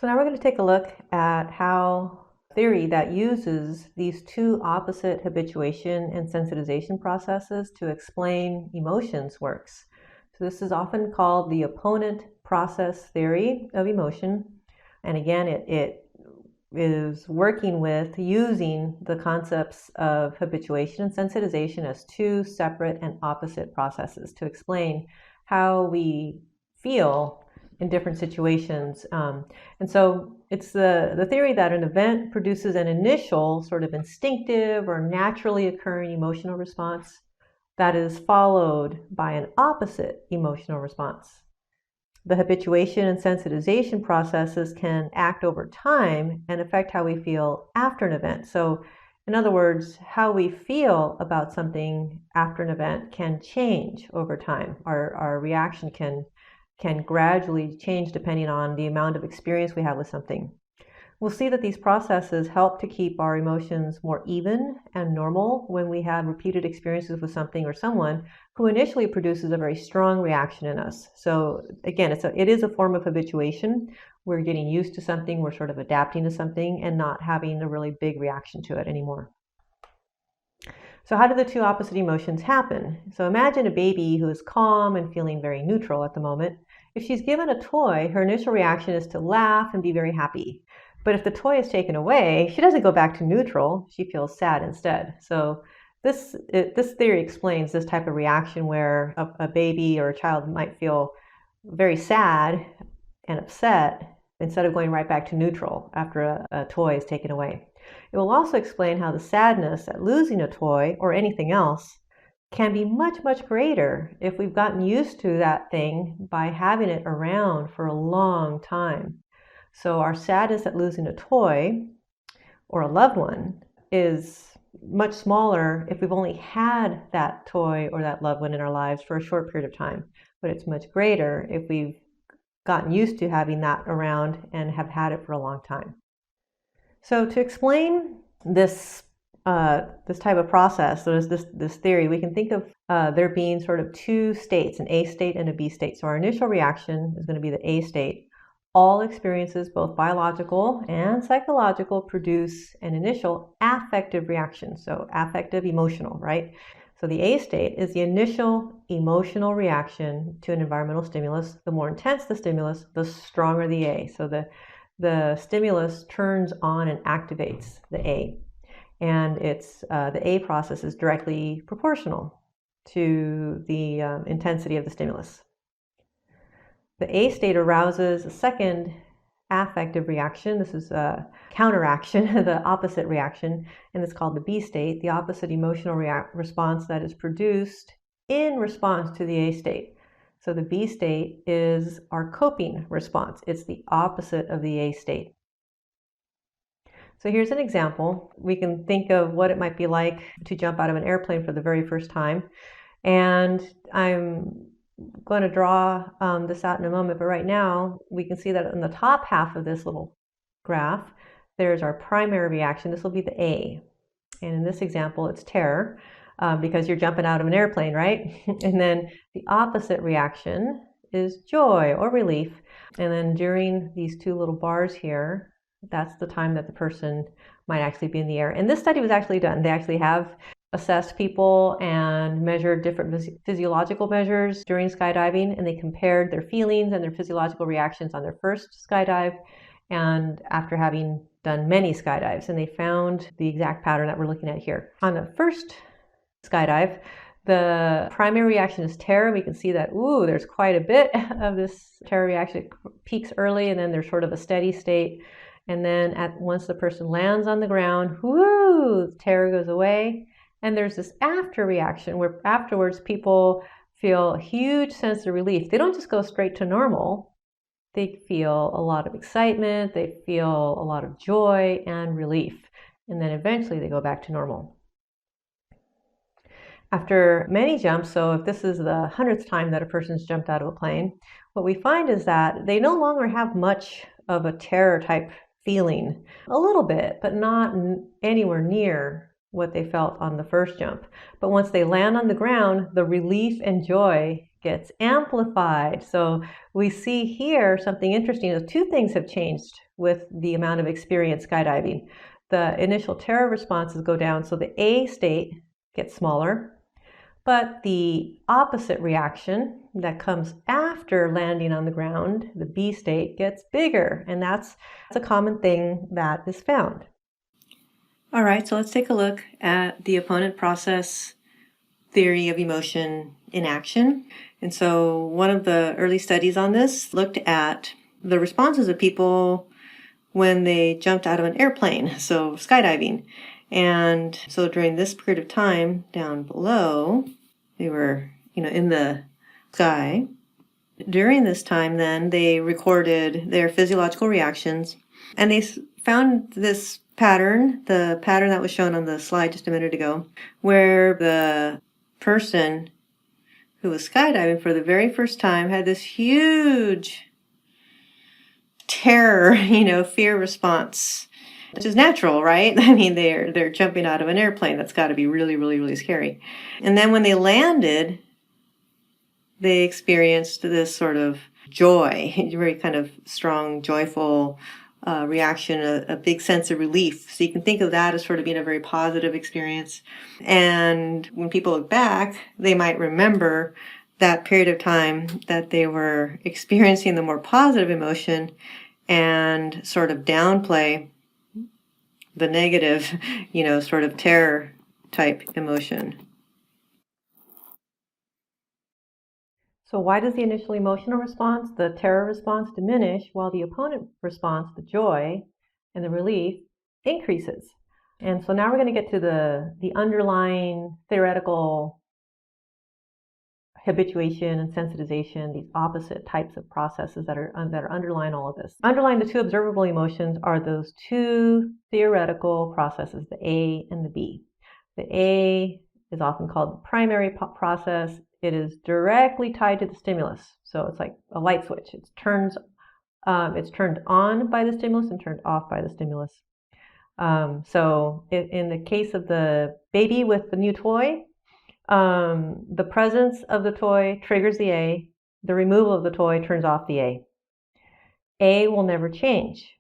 So now we're going to take a look at how theory that uses these two opposite habituation and sensitization processes to explain emotions works. So this is often called the opponent process theory of emotion. And again, it is working with using the concepts of habituation and sensitization as two separate and opposite processes to explain how we feel in different situations. And so it's the theory that an event produces an initial sort of instinctive or naturally occurring emotional response that is followed by an opposite emotional response. The habituation and sensitization processes can act over time and affect how we feel after an event. So in other words, how we feel about something after an event can change over time. Our reaction can gradually change depending on the amount of experience we have with something. We'll see that these processes help to keep our emotions more even and normal when we have repeated experiences with something or someone who initially produces a very strong reaction in us. So again, it is a form of habituation. We're getting used to something, we're sort of adapting to something and not having a really big reaction to it anymore. So how do the two opposite emotions happen? So imagine a baby who is calm and feeling very neutral at the moment. If she's given a toy, her initial reaction is to laugh and be very happy. But if the toy is taken away, she doesn't go back to neutral, she feels sad instead. So this theory explains this type of reaction where a baby or a child might feel very sad and upset instead of going right back to neutral after a toy is taken away. It will also explain how the sadness at losing a toy or anything else can be much, much greater if we've gotten used to that thing by having it around for a long time. So our sadness at losing a toy or a loved one is much smaller if we've only had that toy or that loved one in our lives for a short period of time. But it's much greater if we've gotten used to having that around and have had it for a long time. So to explain this type of process, so this theory, we can think of there being sort of two states, an A state and a B state. So our initial reaction is going to be the A state. All experiences, both biological and psychological, produce an initial affective reaction. So affective, emotional, right? So the A state is the initial emotional reaction to an environmental stimulus. The more intense the stimulus, the stronger the A. So the stimulus turns on and activates the A. And the A process is directly proportional to the intensity of the stimulus. The A state arouses a second affective reaction. This is a counteraction, the opposite reaction, and it's called the B state, the opposite emotional response that is produced in response to the A state. So the B state is our coping response. It's the opposite of the A state. So here's an example. We can think of what it might be like to jump out of an airplane for the very first time. And I'm going to draw this out in a moment, but right now we can see that in the top half of this little graph, there's our primary reaction. This will be the A. And in this example, it's terror because you're jumping out of an airplane, right? And then the opposite reaction is joy or relief. And then during these two little bars here, that's the time that the person might actually be in the air. And this study was actually done. They actually have assessed people and measured different physiological measures during skydiving, and they compared their feelings and their physiological reactions on their first skydive and after having done many skydives, and they found the exact pattern that we're looking at here. On the first skydive, the primary reaction is terror. We can see that, there's quite a bit of this terror reaction. It peaks early, and then there's sort of a steady state. And then once the person lands on the ground, terror goes away. And there's this after reaction where afterwards people feel a huge sense of relief. They don't just go straight to normal. They feel a lot of excitement. They feel a lot of joy and relief. And then eventually they go back to normal. After many jumps, so if this is the 100th time that a person's jumped out of a plane, what we find is that they no longer have much of a terror type feeling. A little bit, but not anywhere near what they felt on the first jump. But once they land on the ground, the relief and joy gets amplified. So we see here something interesting. Two things have changed with the amount of experience skydiving. The initial terror responses go down, so the A state gets smaller, but the opposite reaction that comes after landing on the ground, the B state, gets bigger, and that's a common thing that is found. All right, so let's take a look at the opponent process theory of emotion in action. And so one of the early studies on this looked at the responses of people when they jumped out of an airplane, so skydiving. And so during this period of time down below, they were, in the sky. During this time, then, they recorded their physiological reactions, and they found this pattern, the pattern that was shown on the slide just a minute ago, where the person who was skydiving for the very first time had this huge terror, fear response, which is natural, right? I mean, they're jumping out of an airplane. That's got to be really, really, really scary. And then when they landed, they experienced this sort of joy, very kind of strong, joyful reaction, a big sense of relief. So you can think of that as sort of being a very positive experience. And when people look back, they might remember that period of time that they were experiencing the more positive emotion and sort of downplay the negative, sort of terror type emotion. So why does the initial emotional response, the terror response, diminish while the opponent response, the joy and the relief, increases? And so now we're going to get to the underlying theoretical habituation and sensitization, these opposite types of processes that are underlying all of this. Underlying the two observable emotions are those two theoretical processes, the A and the B. The A is often called the primary process. It is directly tied to the stimulus. So it's like a light switch. It's turned on by the stimulus and turned off by the stimulus. So in the case of the baby with the new toy, the presence of the toy triggers the A. The removal of the toy turns off the A. A will never change.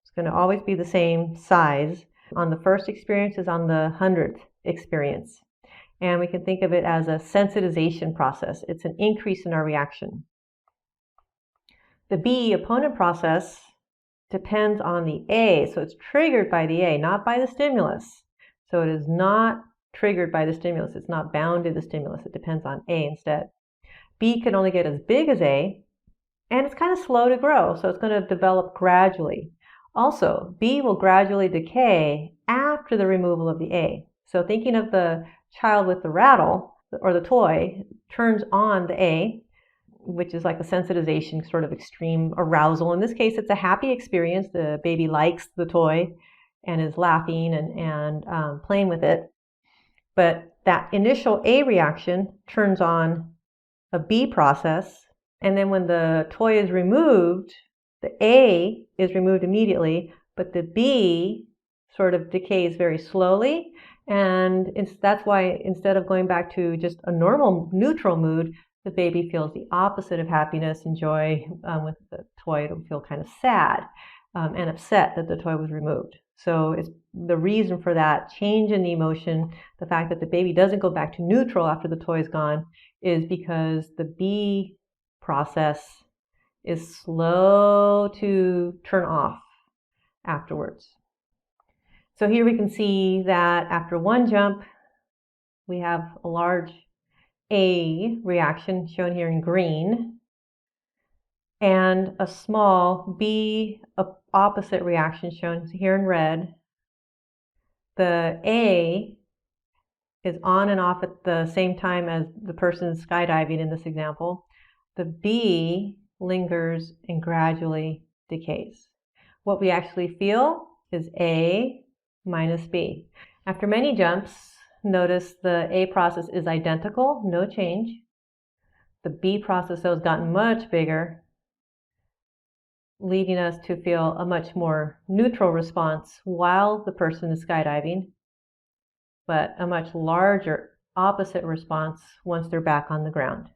It's going to always be the same size on the first experience as on the 100th experience. And we can think of it as a sensitization process. It's an increase in our reaction. The B opponent process depends on the A, so it's triggered by the A, not by the stimulus. So it is not triggered by the stimulus. It's not bound to the stimulus. It depends on A instead. B can only get as big as A, and it's kind of slow to grow, so it's going to develop gradually. Also, B will gradually decay after the removal of the A. So thinking of the child with the rattle, or the toy, turns on the A, which is like a sensitization, sort of extreme arousal. In this case, it's a happy experience. The baby likes the toy and is laughing and playing with it. But that initial A reaction turns on a B process, and then when the toy is removed, the A is removed immediately, but the B sort of decays very slowly, and that's why instead of going back to just a normal neutral mood, the baby feels the opposite of happiness and joy. With the toy, it'll feel kind of sad and upset that the toy was removed. So it's the reason for that change in the emotion, the fact that the baby doesn't go back to neutral after the toy is gone, is because the B process is slow to turn off afterwards. So here we can see that after one jump, we have a large A reaction shown here in green, and a small B opposite reaction shown here in red. The A is on and off at the same time as the person skydiving in this example. The B lingers and gradually decays. What we actually feel is A minus B. After many jumps, notice the A process is identical, no change. The B process, though, has gotten much bigger, leading us to feel a much more neutral response while the person is skydiving, but a much larger opposite response once they're back on the ground.